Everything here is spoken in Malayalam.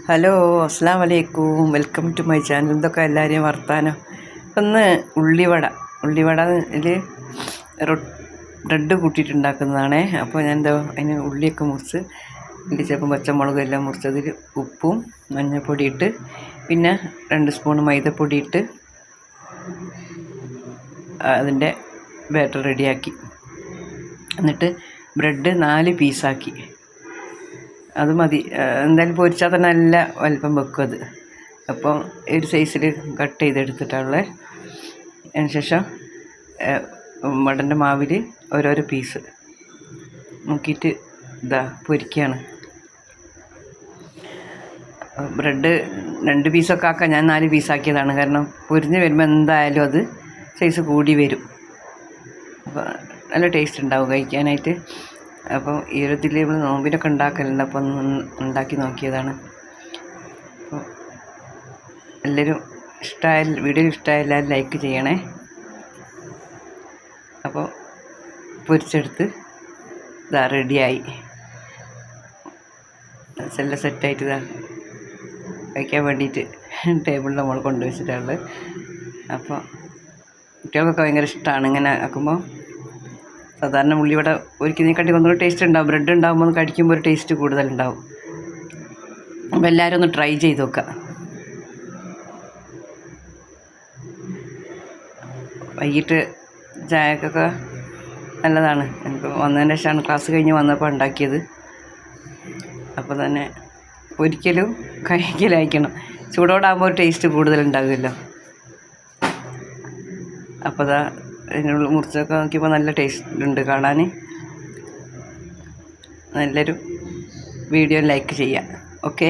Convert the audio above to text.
ഹലോ, അസ്സലാമു അലൈക്കും. Welcome to my channel. എന്തൊക്കെ എല്ലാവരെയും വർത്താനം. ഒന്ന് ഉള്ളിവടയിൽ ബ്രെഡ് കൂട്ടിയിട്ടുണ്ടാക്കുന്നതാണേ. അപ്പോൾ ഞാൻ അതിന് ഉള്ളിയൊക്കെ മുറിച്ച് ചിലപ്പം പച്ചമുളകും എല്ലാം മുറിച്ചതിൽ ഉപ്പും മഞ്ഞൾപ്പൊടി ഇട്ട് പിന്നെ 2 സ്പൂൺ മൈദപ്പൊടി ഇട്ട് അതിൻ്റെ ബാറ്റർ റെഡിയാക്കി. എന്നിട്ട് ബ്രെഡ് 4 പീസാക്കി. അത് മതി. എന്തായാലും പൊരിച്ചാൽ തന്നെ നല്ല വലിപ്പം വെക്കും അത്. അപ്പം ഒരു സൈസിൽ കട്ട് ചെയ്തെടുത്തിട്ടുള്ളത്. അതിന് ശേഷം വടൻ്റെ മാവിൽ ഓരോരോ പീസ് മുക്കിയിട്ട് പൊരിക്കുകയാണ്. ബ്രെഡ് 2 പീസൊക്കെ ആക്കാൻ ഞാൻ 4 പീസാക്കിയതാണ്. കാരണം പൊരിഞ്ഞ് വരുമ്പോൾ എന്തായാലും അത് സൈസ് കൂടി വരും. അപ്പോൾ നല്ല ടേസ്റ്റ് ഉണ്ടാവും കഴിക്കാനായിട്ട്. അപ്പോൾ ഈ ഒരു ഇതിൽ നമ്മൾ നോമ്പിനൊക്കെ ഉണ്ടാക്കലുണ്ട്. അപ്പോൾ ഉണ്ടാക്കി നോക്കിയതാണ്. അപ്പോൾ എല്ലാവരും വീഡിയോ ഇഷ്ടമായ എല്ലാവരും ലൈക്ക് ചെയ്യണേ. അപ്പോൾ പൊരിച്ചെടുത്ത് റെഡിയായി. എല്ലാം സെറ്റായിട്ട് കഴിക്കാൻ വേണ്ടിയിട്ട് ടേബിളിൻ്റെ മുകളിൽ കൊണ്ടുവച്ചിട്ടുള്ളത്. അപ്പോൾ കുട്ടികൾക്കൊക്കെ ഭയങ്കര ഇഷ്ടമാണ് ഇങ്ങനെ ആക്കുമ്പോൾ. സാധാരണ ഉള്ളിവട ഒരിക്കലിനെക്കാട്ടി ഒന്നുകൂടി ടേസ്റ്റ് ഉണ്ടാവും. ബ്രെഡ് ഉണ്ടാകുമ്പോൾ കടിക്കുമ്പോൾ ഒരു ടേസ്റ്റ് കൂടുതലുണ്ടാവും. അപ്പോൾ എല്ലാവരും ഒന്ന് ട്രൈ ചെയ്ത് നോക്കുക. വൈകിട്ട് ചായക്കൊക്കെ നല്ലതാണ്. എനിക്ക് വന്നതിന് ശേഷമാണ് ക്ലാസ് കഴിഞ്ഞ് വന്നപ്പോൾ ഉണ്ടാക്കിയത്. അപ്പോൾ തന്നെ ഒരിക്കലും കഴിക്കലായിരിക്കണം. ചൂടോടാകുമ്പോൾ ഒരു ടേസ്റ്റ് കൂടുതലുണ്ടാകുമല്ലോ. അപ്പോൾ അതിനുള്ള മുറിച്ചൊക്കെ നോക്കിയപ്പോൾ നല്ല ടേസ്റ്റ് ഉണ്ട് കാണാൻ. നല്ലൊരു വീഡിയോ ലൈക്ക് ചെയ്യുക. ഓക്കെ.